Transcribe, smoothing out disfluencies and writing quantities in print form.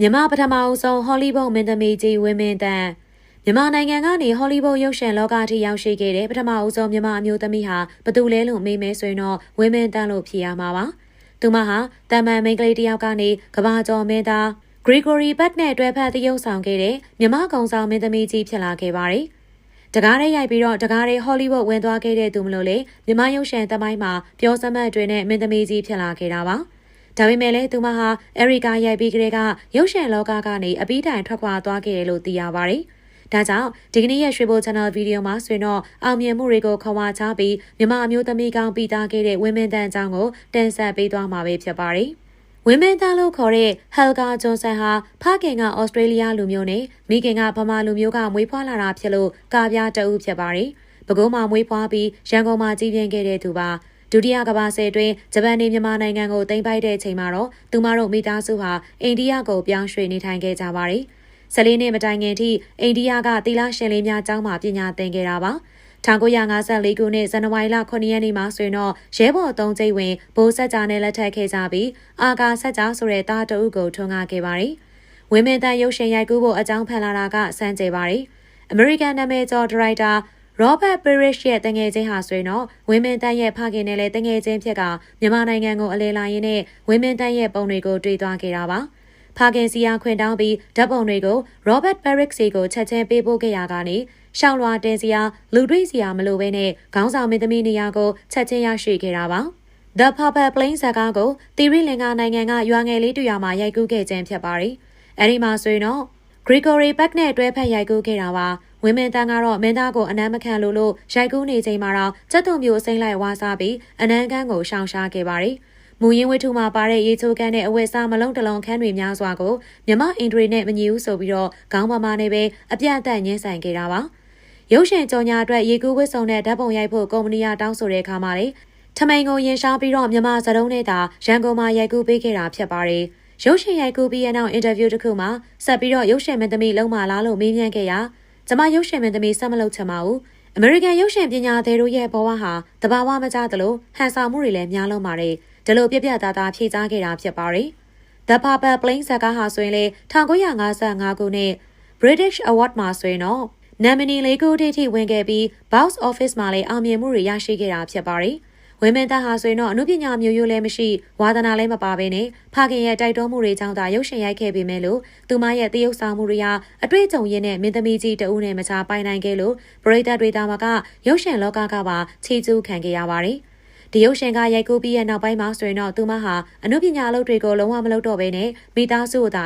မြန်မာပထမအဆုံးဟောလိဝုဒ်မင်းသမီးကြီးဝင်းမင်းတန်းမြန်မာနိုင်ငံကနေဟောလိဝုဒ်ရုပ်ရှင်လောကထိရောက်ရှိခဲ့တဲ့ပထမအဆုံးမြန်မာအမျိုးသမီးဟာဘသူလဲလို့မေးမဲဆိုရင်တော့ဝင်းမင်းတန်းလို့ဖြေရမှာပါ။သူမဟာတာမန်မိန်းကလေးတစ်ယောက်ကနေကဘာကျော်မင်းသားဂရီဂိုရီဘတ်နဲ့တွဲဖက်သရုပ်ဆောင်ခဲ့တဲ့မြန်မာကောင်ဆောင်မင်းသမီးကြီးဖြစ်လာခဲ့ပါတယ်။တကားရဲရိုက်ပြီးတော့တကားရဲဟောလိဝုဒ်ဝင်သွားခဲ့တဲ့သူမလို့လေမြန်မာရုပ်ရှင်သမိုင်းမှာပြောစမှတ်တွေနဲ့မင်းသမီးကြီးဖြစ်လာခဲ့တာပါ။ဒါပေမဲ့လည်းသူမဟာအရီကာရိုက်ပြီးကလေးကရုပ်ရှင်လောကကနေအပီးတိုင်ထွက်ခွာသွားခဲ့တယ်လို့သိရပါတယ်။ဒါကြောင့်ဒီကနေ့ရဲ့ရွှေဘို channel ဗီဒီယိုမှာဆိုရင်တော့အောင်မြင်မှုတွေကိုခွန်အားချပြီးမြန်မာအမျိုးသမီးကောင်းပြီးသားခဲ့တဲ့ဝင်းမင်းတန်းအကြောင်းကိုတင်ဆက်ပေးသွားမှာပဲဖြစ်ပါတယ်။ဝင်းမင်းတန်းလို့ခေါ်တဲ့ဟယ်ဂါဂျွန်ဆန်ဟာဖခင်ကဩစတြေးလျလူမျိုးနဲ့မိခင်ကဗမာလူမျိုးကမွေးဖွားလာတာဖြစ်လို့ကာပြားတအုပ်ဖြစ်ပါတယ်။ပဲခူးမှာမွေးဖွားပြီးရန်ကုန်မှာကြီးပြင်းခဲ့တဲ့သူပါ။ဒုတိယကမ္ဘာစစ်အတွင်းဂျပန်နေမြန်မာနိုင်ငံကိုသိမ်းပိုက်တဲ့အချိန်မှာတော့သူမတို့မိသားစုဟာအိန္ဒိယကိုပြောင်းရွှေ့နေထိုင်ခဲ့ကြပါတယ်။14နှစ်မတိုင်ခင်ထိအိန္ဒိယကသီလရှင်လေးများကျောင်းမှာပညာသင်ခဲ့တာပါ။1954ခုနှစ်ဇန်နဝါရီလ9ရက်နေ့မှာဆိုရင်တော့ရဲဘော်3ကျိတ်ဝင်ဘိုးဆက်ကြာနဲ့လက်ထပ်ခဲ့ကြပြီးအာကာဆက်ကြာဆိုတဲ့တားတအုပ်ကိုထွန်းကားခဲ့ပါတယ်။ဝင်းမင်းတန်းရုပ်ရှင်ရိုက်ကူးဖို့အကြောင်းဖန်လာတာကစမ်းကြယ်ပါတယ်။ အမေရိကန်နာမည်ကျော်ဒါရိုက်တာRobert Parrish ရဲ့တငယ်ချင်းဟာဆိုရင်တော့ဝင်းမင်းတန်းရဲ့ဖခင်နဲ့လည်းတငယ်ချင်းဖြစ်ကမြန်မာနိုင်ငံကိုအလဲလာရင်းနဲ့ဝင်းမင်းတန်းရဲ့ပုံတွေကိုတွေ့သွားခဲ့တာပါ။ဖခင်စီယာခွင့်တောင်းပြီးဓာတ်ပုံတွေကို Robert Parrish စီကိုချက်ချင်းပေးပို့ခဲ့ရကနေရှောင်းလွှာတင်စီယာလူတွေ့စီယာမလိုဘဲနဲ့ခေါင်းဆောင်မင်းသမီးနေရာကိုချက်ချင်းရရှိခဲ့တာပါ။ The Purple Plane ဇာတ်ကားကိုသီရိလင်္ကာနိုင်ငံကရွာငယ်လေးတူရွာမှာရိုက်ကူးခဲ့ခြင်းဖြစ်ပါတယ်။အဲဒီမှာဆိုရင်တော့Gregory Peck နဲ့တွဲဖက်ရိုက်ကူးခဲ့တာပါ။ဝင်းမင်းတန်းကတော့မင်းသားကိုအနမ်းမခံလို့ရိုက်ကူးနေချိန်မှာတော့စက်တုံမျိုးအစိမ့်လိုက်ဝါစားပြီးအနမ်းကန်းကိုရှောင်ရှားခဲ့ပါတယ်။မူရင်းဝတ္ထုမှာပါတဲ့ရေချိုးကန်းတဲ့အဝတ်စားမလုံးတလုံးခန်းတွေများစွာကိုမြမအင်ဒရီနဲ့မညီဘူးဆိုပြီးတော့ခေါင်းပမာနဲ့ပဲအပြတ်အသတ်ညှင်းဆန်ခဲ့တာပါ။ရုပ်ရှင်ကြော်ညာအတွက်ရေကူးဝတ်စုံနဲ့ဓာတ်ပုံရိုက်ဖို့ကုမ္ပဏီကတောင်းဆိုတဲ့အခါမှာလေထမိန်ကိုရင်ရှားပြီးတော့မြမစတုံးနဲ့သာရန်ကုန်မှာရိုက်ကူးပေးခဲ့တာဖြစ်ပါတယ်။ရုပ်ရှင်ရိုက်ကူးပြီးတဲ့နောက်အင်တာဗျူးတစ်ခုမှာဆက်ပြီးတော့ရုပ်ရှင်မင်းသမီးလုံးမလားလို့မေးမြန်းခဲ့ရာကျမရုပ်ရှင်မင်းသမီးဆက်မလုပ်ချင်ပါဘူး။အမေရိကန်ရုပ်ရှင်ပညာသည်တို့ရဲ့ဘဝဟာတဘာဝမကျသလိုဟန်ဆောင်မှုတွေလည်းများလုံးပါတယ်။ဒီလိုပြပြသားသားဖြေကြားခဲ့တာဖြစ်ပါတယ်။ The Purple Plane ဇာတ်ကားဟာဆိုရင်လေ1955ခုနှစ် British Award မှာဆိုရင်တော့နာမည်လေးခုထိဝင်ခဲ့ပြီး Box Office မှာလည်းအောင်မြင်မှုတွေရရှိခဲ့တာဖြစ်ပါတယ်။ဝင်းမင်းသားဟာဆိုရင်တော့အမှုပညာမျိုးရိုးလည်းမရှိဝါသနာလည်းမပါဘဲနဲ့ဖခင်ရဲ့တိုက်တွန်းမှုတွေကြောင့်သာရုပ်ရှင်ရိုက်ခဲ့ပေမဲ့လို့သူမရဲ့သရုပ်ဆောင်မှုတွေဟာအတွေ့အကြုံရင်းနဲ့မင်းသမီးကြီးတဦးနဲ့မချပိုင်နိုင်ခဲ့လို့ပရိသတ်တွေသားမကရုပ်ရှင်လောကကပါချီးကျူးခံခဲ့ရပါတယ်။ဒီရုပ်ရှင်ကရိုက်ကူးပြီးရဲ့နောက်ပိုင်းမှာဆိုရင်တော့သူမဟာအမှုပညာအလုပ်တွေကိုလုံးဝမလုပ်တော့ဘဲနဲ့မိသားစုကိုသာ